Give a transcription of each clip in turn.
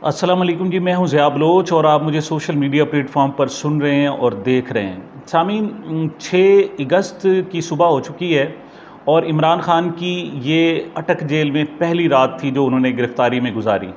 अस्सलाम वालेकुम जी, मैं हूं ज़िया बलोच और आप मुझे सोशल मीडिया प्लेटफॉर्म पर सुन रहे हैं और देख रहे हैं। सामीन, 6 अगस्त की सुबह हो चुकी है और इमरान खान की ये अटक जेल में पहली रात थी जो उन्होंने गिरफ़्तारी में गुजारी।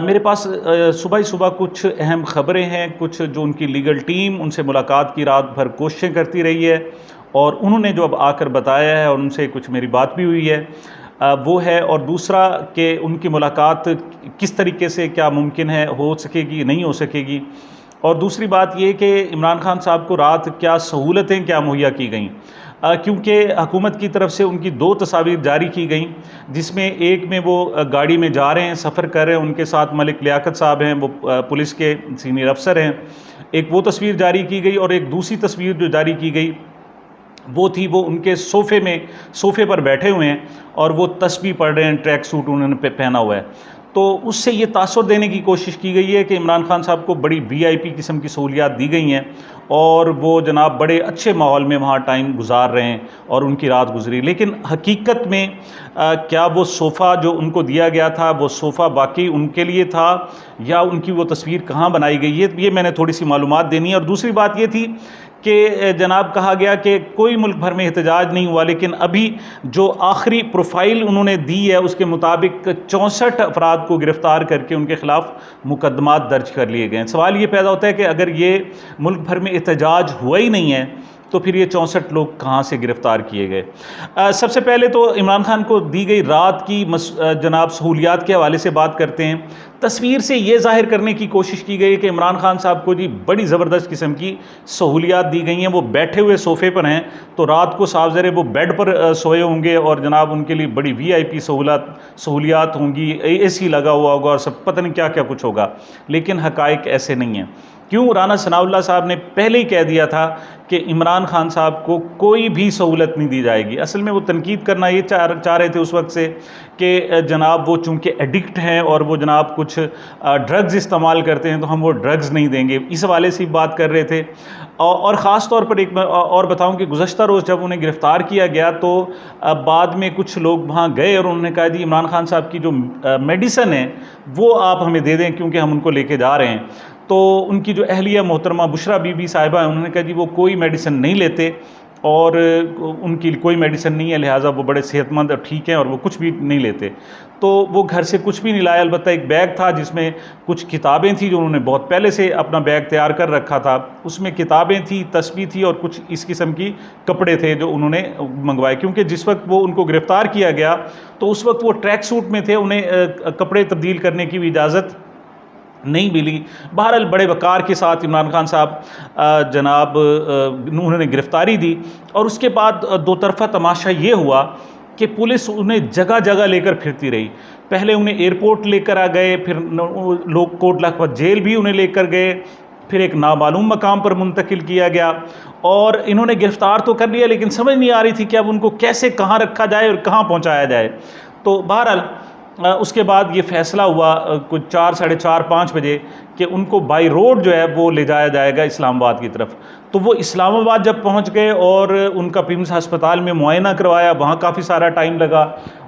मेरे पास सुबह ही सुबह कुछ अहम ख़बरें हैं, कुछ जो उनकी लीगल टीम उनसे मुलाकात की रात भर कोशिशें करती रही है और उन्होंने जो अब आकर बताया है और उनसे कुछ मेरी बात भी हुई है, वो है। और दूसरा कि उनकी मुलाकात किस तरीके से क्या मुमकिन है, हो सकेगी नहीं हो सकेगी। और दूसरी बात ये कि इमरान खान साहब को रात क्या सहूलतें क्या मुहैया की गईं, क्योंकि हुकूमत की तरफ से उनकी 2 तस्वीर जारी की गई, जिसमें एक में वो गाड़ी में जा रहे हैं, सफ़र कर रहे हैं, उनके साथ मलिक लियाकत साहब हैं, वो पुलिस के सीनियर अफसर हैं। एक वो तस्वीर जारी की गई और एक दूसरी तस्वीर जो जारी की गई वो उनके सोफ़े पर बैठे हुए हैं और वो तस्बीह पढ़ रहे हैं, ट्रैक सूट उन्होंने पहना हुआ है। तो उससे ये तासुर देने की कोशिश की गई है कि इमरान खान साहब को बड़ी वीआईपी किस्म की सहूलियात दी गई हैं और वो जनाब बड़े अच्छे माहौल में वहाँ टाइम गुजार रहे हैं और उनकी रात गुजरी। लेकिन हकीकत में क्या वो सोफ़ा जो उनको दिया गया था वो सोफ़ा वाकई उनके लिए था या उनकी वो तस्वीर कहाँ बनाई गई है, ये मैंने थोड़ी सी मालूमात देनी है। और दूसरी बात ये थी कि जनाब कहा गया कि कोई मुल्क भर में एहतजाज नहीं हुआ, लेकिन अभी जो आखिरी प्रोफाइल उन्होंने दी है उसके मुताबिक 64 अफराद को गिरफ़्तार करके उनके ख़िलाफ़ मुकदमात दर्ज कर लिए गए हैं। सवाल ये पैदा होता है कि अगर ये मुल्क भर में एहतजाज हुआ ही नहीं है तो फिर ये 64 लोग कहाँ से गिरफ़्तार किए गए। सबसे पहले तो इमरान खान को दी गई रात की जनाब सहूलियात के हवाले से बात करते हैं। तस्वीर से ये ज़ाहिर करने की कोशिश की गई कि इमरान खान साहब को जी बड़ी ज़बरदस्त किस्म की सहूलियात दी गई हैं। वो बैठे हुए सोफ़े पर हैं तो रात को साफ ज़रे वो बेड पर सोए होंगे और जनाब उनके लिए बड़ी वीआईपी सहूलियात होंगी, एसी लगा हुआ होगा और सब पता नहीं क्या क्या कुछ होगा। लेकिन हक़ाइक़ ऐसे नहीं हैं। क्यों? राना सनाउल्लाह साहब ने पहले ही कह दिया था कि इमरान खान साहब को कोई भी सहूलत नहीं दी जाएगी। असल में वो तनकीद करना ये चाह रहे थे उस वक्त से कि जनाब वो चूँकि एडिक्ट हैं और वो जनाब कुछ ड्रग्स इस्तेमाल करते हैं तो हम वो ड्रग्स नहीं देंगे, इस हवाले से बात कर रहे थे। और ख़ास तौर पर एक और बताऊं कि गुज़श्ता रोज़ जब उन्हें गिरफ़्तार किया गया तो बाद में कुछ लोग वहाँ गए और उन्होंने कहा जी इमरान खान साहब की जो मेडिसन है वो आप हमें दे दें क्योंकि हम उनको लेके जा रहे हैं। तो उनकी जो अहलिया मोहतरमा बुशरा बीबी साहिबा हैं, उन्होंने कहा जी वो कोई मेडिसिन नहीं लेते और उनकी कोई मेडिसिन नहीं है, लिहाजा वो बड़े सेहतमंद और ठीक हैं और वो कुछ भी नहीं लेते। तो वो घर से कुछ भी नहीं लाया, अलबत्ता एक बैग था जिसमें कुछ किताबें थी जो उन्होंने बहुत पहले से अपना बैग तैयार कर रखा था। उसमें किताबें थी, तस्बीह थी और कुछ इस किस्म की कपड़े थे जो उन्होंने मंगवाए, क्योंकि जिस वक्त वो उनको गिरफ़्तार किया गया तो उस वक्त वो ट्रैक सूट में थे, उन्हें कपड़े तब्दील करने की भी इजाज़त नहीं मिली। बहरहाल बड़े वक़ार के साथ इमरान खान साहब जनाब उन्होंने गिरफ़्तारी दी और उसके बाद दो तरफ़ा तमाशा ये हुआ कि पुलिस उन्हें जगह जगह लेकर फिरती रही। पहले उन्हें एयरपोर्ट लेकर आ गए, फिर लोग कोट लखपत जेल भी उन्हें लेकर गए, फिर एक नामालूम मकाम पर मुंतकिल किया गया और इन्होंने गिरफ़्तार तो कर लिया लेकिन समझ नहीं आ रही थी कि अब उनको कैसे कहाँ रखा जाए और कहाँ पहुँचाया जाए। तो बहरहाल उसके बाद ये फ़ैसला हुआ कुछ 4, साढ़े 4, 5 बजे कि उनको बाई रोड जो है वो ले जाया जाएगा इस्लामाबाद की तरफ। तो वो इस्लामाबाद जब पहुंच गए और उनका पिम्स अस्पताल में मुआयना करवाया, वहाँ काफ़ी सारा टाइम लगा।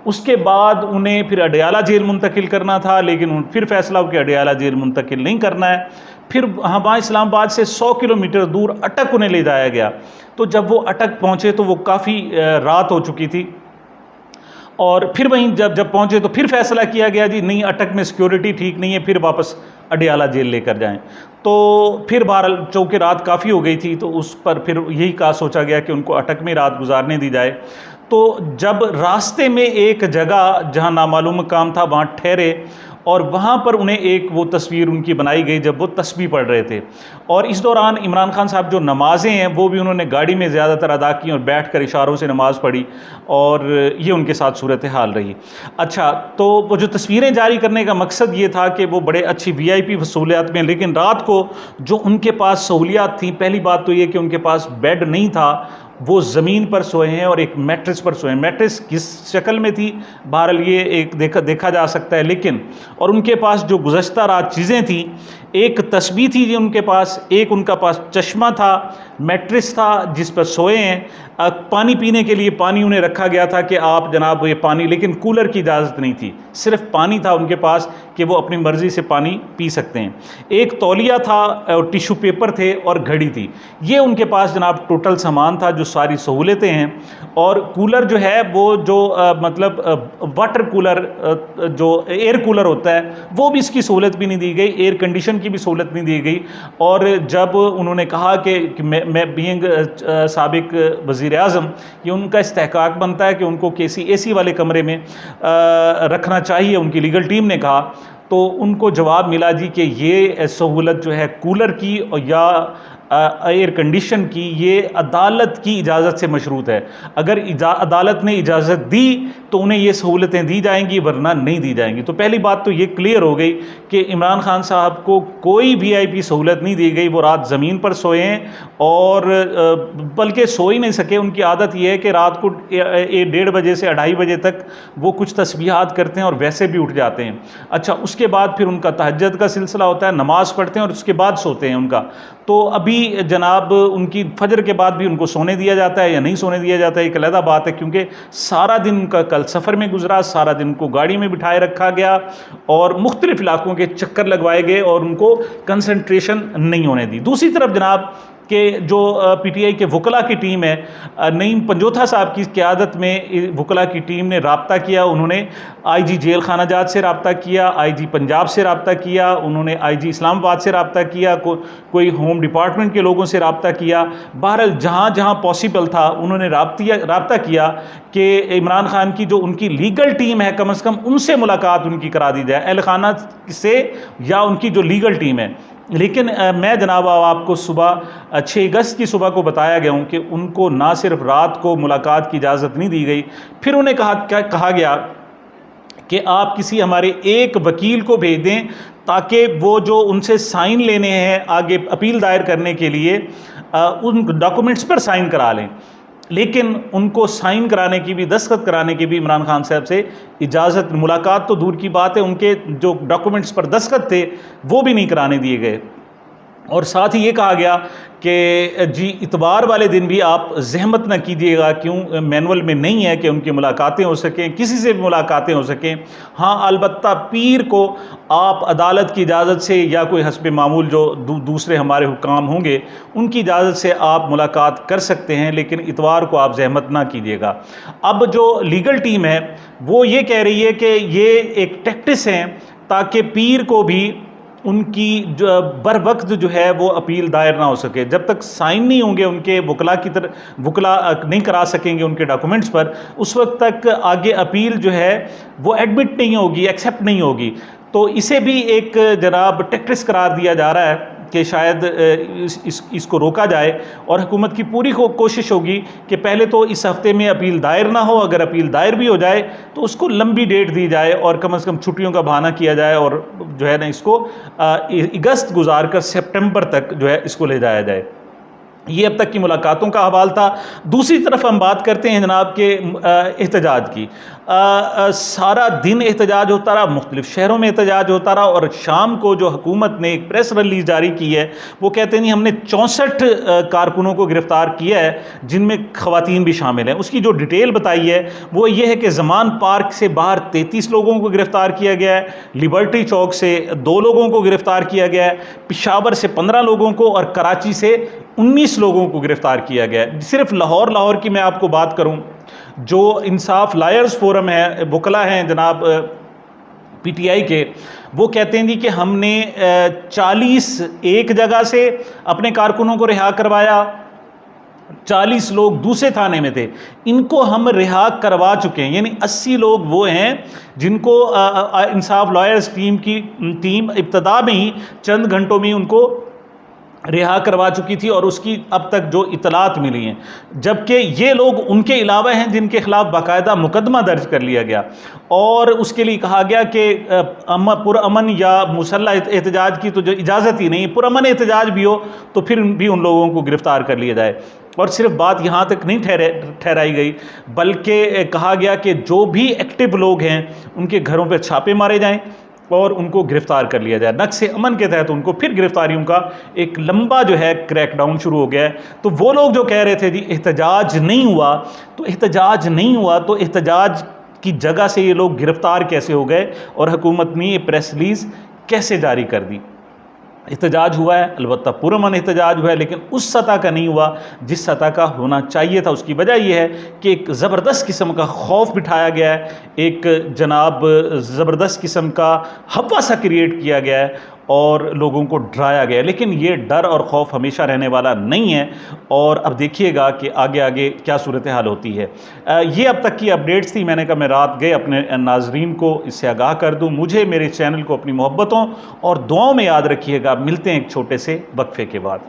उसके बाद उन्हें फिर अडयाला जेल मुंतकिल करना था, लेकिन फिर फ़ैसला हो कि अडयाला जेल मुंतकिल नहीं करना है। फिर वहाँ इस्लामाबाद से 100 किलोमीटर दूर अटक उन्हें ले जाया गया। तो जब वो अटक पहुँचे तो वो काफ़ी रात हो चुकी थी और फिर वहीं जब पहुँचे तो फिर फैसला किया गया जी नहीं, अटक में सिक्योरिटी ठीक नहीं है, फिर वापस अडयाला जेल लेकर जाएं। तो फिर बहरहाल चूँकि रात काफ़ी हो गई थी तो उस पर फिर यही कहा सोचा गया कि उनको अटक में रात गुजारने दी जाए। तो जब रास्ते में एक जगह जहाँ नामालूम मकाम था वहाँ ठहरे और वहाँ पर उन्हें एक वो तस्वीर उनकी बनाई गई जब वो तस्बीह पढ़ रहे थे। और इस दौरान इमरान खान साहब जो नमाज़ें हैं वो भी उन्होंने गाड़ी में ज़्यादातर अदा की और बैठकर इशारों से नमाज़ पढ़ी और ये उनके साथ सूरत हाल रही। अच्छा, तो वो जो तस्वीरें जारी करने का मकसद ये था कि वो बड़े अच्छी वीआईपी सहूलियात में, लेकिन रात को जो उनके पास सहूलियात थी, पहली बात तो ये कि उनके पास बेड नहीं था, वो ज़मीन पर सोए हैं और एक मैट्रेस पर सोए हैं। मैट्रेस किस शक्ल में थी बहरहाल ये एक देखा जा सकता है, लेकिन और उनके पास जो गुज़श्ता रात चीज़ें थीं एक तस्बीह थी जी उनके पास, एक उनका पास चश्मा था, मैट्रिस था जिस पर सोए हैं, पानी पीने के लिए पानी उन्हें रखा गया था कि आप जनाब ये पानी, लेकिन कूलर की इजाज़त नहीं थी, सिर्फ पानी था उनके पास कि वो अपनी मर्ज़ी से पानी पी सकते हैं। एक तौलिया था और टिशू पेपर थे और घड़ी थी। ये उनके पास जनाब टोटल सामान था, जो सारी सहूलतें हैं। और कूलर जो है वो जो मतलब वाटर कूलर जो एयर कूलर होता है वो भी इसकी सहूलत भी नहीं दी गई, एयर कंडीशन की भी सहूलत नहीं दी गई। और जब उन्होंने कहा कि मैं बीइंग साबिक वज़ीर आज़म, ये उनका इस्तेहकाक बनता है कि उनको किसी एसी वाले कमरे में रखना चाहिए, उनकी लीगल टीम ने कहा, तो उनको जवाब मिला जी कि ये सहूलत जो है कूलर की या एयर कंडीशन की, ये अदालत की इजाज़त से मशरूत है। अगर अदालत ने इजाज़त दी तो उन्हें ये सहूलतें दी जाएंगी, वरना नहीं दी जाएंगी। तो पहली बात तो ये क्लियर हो गई कि इमरान खान साहब को कोई वीआईपी सहूलत नहीं दी गई। वो रात ज़मीन पर सोए हैं और बल्कि सो ही नहीं सके। उनकी आदत ये है कि रात को 1:30 बजे से 2:30 बजे तक वो कुछ तस्बीहात करते हैं और वैसे भी उठ जाते हैं। अच्छा, उसके बाद फिर उनका तहज्जुद का सिलसिला होता है, नमाज़ पढ़ते हैं और उसके बाद सोते हैं उनका। तो अभी जनाब उनकी फजर के बाद भी उनको सोने दिया जाता है या नहीं सोने दिया जाता है, एक अलग बात है, क्योंकि सारा दिन उनका कल सफ़र में गुजरा, सारा दिन उनको गाड़ी में बिठाए रखा गया और मुख्तलिफ इलाकों के चक्कर लगवाए गए और उनको कंसंट्रेशन नहीं होने दी। दूसरी तरफ जनाब कि जो पीटीआई के वकला की टीम है, नईम पंजोथा साहब की क़यादत में वकला की टीम ने रब्ता किया। उन्होंने आईजी जेल खाना जात से रब्ता किया, आईजी पंजाब से रब्ता किया, उन्होंने आईजी इस्लामाबाद से रब्ता किया, कोई होम डिपार्टमेंट के लोगों से रब्ता किया। बहरहाल जहाँ जहाँ पॉसिबल था उन्होंने रब्ता किया कि इमरान खान की जो उनकी लीगल टीम है, कम से कम उनसे मुलाकात उनकी करा दी जाए, अहल खाना से या उनकी जो लीगल टीम है। लेकिन मैं जनाब आपको सुबह 6 अगस्त की सुबह को बताया गया हूँ कि उनको ना सिर्फ रात को मुलाकात की इजाज़त नहीं दी गई, फिर उन्हें कहा गया कि आप किसी हमारे एक वकील को भेज दें ताकि वो जो उनसे साइन लेने हैं आगे अपील दायर करने के लिए उन डॉक्यूमेंट्स पर साइन करा लें। लेकिन उनको साइन कराने की भी, दस्तखत कराने की भी इमरान खान साहब से इजाज़त, मुलाकात तो दूर की बात है, उनके जो डॉक्यूमेंट्स पर दस्तखत थे वो भी नहीं कराने दिए गए। और साथ ही ये कहा गया कि जी इतवार वाले दिन भी आप जहमत न कीजिएगा, क्यों मैनुअल में नहीं है कि उनकी मुलाकातें हो सकें, किसी से भी मुलाकातें हो सकें। हाँ, अलबत्ता पीर को आप अदालत की इजाज़त से या कोई हस्बे मामूल जो दूसरे हमारे हुक्काम होंगे उनकी इजाज़त से आप मुलाकात कर सकते हैं, लेकिन इतवार को आप जहमत ना कीजिएगा। अब जो लीगल टीम है वो ये कह रही है कि ये एक टैक्टिस है ताकि पीर को भी उनकी जो बर वक्त जो है वो अपील दायर ना हो सके। जब तक साइन नहीं होंगे उनके वकला की तरह, वकला नहीं करा सकेंगे उनके डॉक्यूमेंट्स पर, उस वक्त तक आगे अपील जो है वो एडमिट नहीं होगी, एक्सेप्ट नहीं होगी। तो इसे भी एक जनाब टैक्टिस करार दिया जा रहा है कि शायद इसको रोका जाए। और हुकूमत की पूरी कोशिश होगी कि पहले तो इस हफ्ते में अपील दायर ना हो, अगर अपील दायर भी हो जाए तो उसको लंबी डेट दी जाए और कम से कम छुट्टियों का बहाना किया जाए और जो है ना इसको अगस्त गुजार कर सितंबर तक जो है इसको ले जाया जाए। ये अब तक की मुलाकातों का हवाल था। दूसरी तरफ हम बात करते हैं जनाब के एहतजाज की। सारा दिन एहतजाज होता रहा, मुख्तलिफ शहरों में एहतजाज होता रहा और शाम को जो हुकूमत ने एक प्रेस रिलीज जारी की है वो कहते हैं हमने 64 कारकुनों को गिरफ़्तार किया है, जिनमें ख़वातीन भी शामिल हैं। उसकी जो डिटेल बताई है वो ये है कि ज़मान पार्क से बाहर 33 लोगों को गिरफ़्तार किया गया है, लिबर्टी चौक से 2 लोगों को गिरफ़्तार किया गया है, पेशावर से 15 लोगों को और कराची से 19 लोगों को गिरफ्तार किया गया है। सिर्फ लाहौर की मैं आपको बात करूं, जो इंसाफ लायर्स फोरम है, वकला हैं जनाब पीटीआई के, वो कहते हैं जी कि हमने 40 एक जगह से अपने कारकुनों को रिहा करवाया, 40 लोग दूसरे थाने में थे, इनको हम रिहा करवा चुके हैं। यानी 80 लोग वो हैं जिनको इंसाफ लॉयर्स टीम इब्तदा में ही चंद घंटों में उनको रिहा करवा चुकी थी और उसकी अब तक जो इतलात मिली हैं, जबकि ये लोग उनके अलावा हैं जिनके खिलाफ बाकायदा मुकदमा दर्ज कर लिया गया और उसके लिए कहा गया कि पुरअमन या मुसल्लह एहतजाज की तो जो इजाज़त ही नहीं, पुरअमन एहतजाज भी हो तो फिर भी उन लोगों को गिरफ़्तार कर लिया जाए। और सिर्फ बात यहाँ तक नहीं ठहराई गई, बल्कि कहा गया कि जो भी एक्टिव लोग हैं उनके घरों पर छापे मारे जाएं, और उनको गिरफ्तार कर लिया जाए। नक्शे अमन के तहत उनको फिर गिरफ्तारियों का एक लंबा जो है क्रैकडाउन शुरू हो गया है। तो वो लोग जो कह रहे थे जी एहतजाज नहीं हुआ, तो एहतजाज नहीं हुआ तो एहतजाज की जगह से ये लोग गिरफ्तार कैसे हो गए और हुकूमत ने ये प्रेस रिलीज़ कैसे जारी कर दी। एहतजाज हुआ है, अलबत्ता पुरअमन एहतजाज हुआ है, लेकिन उस सतह का नहीं हुआ जिस सतह का होना चाहिए था। उसकी वजह यह है कि एक ज़बरदस्त किस्म का खौफ बिठाया गया है, एक जनाब ज़बरदस्त किस्म का हवा सा क्रिएट किया गया है और लोगों को डराया गया है। लेकिन ये डर और खौफ हमेशा रहने वाला नहीं है और अब देखिएगा कि आगे आगे क्या सूरत हाल होती है। ये अब तक की अपडेट्स थी। मैंने कहा मैं रात गए अपने नाजरीन को इससे आगाह कर दूं। मुझे मेरे चैनल को अपनी मोहब्बतों और दुआओं में याद रखिएगा। मिलते हैं एक छोटे से वक्फे के बाद।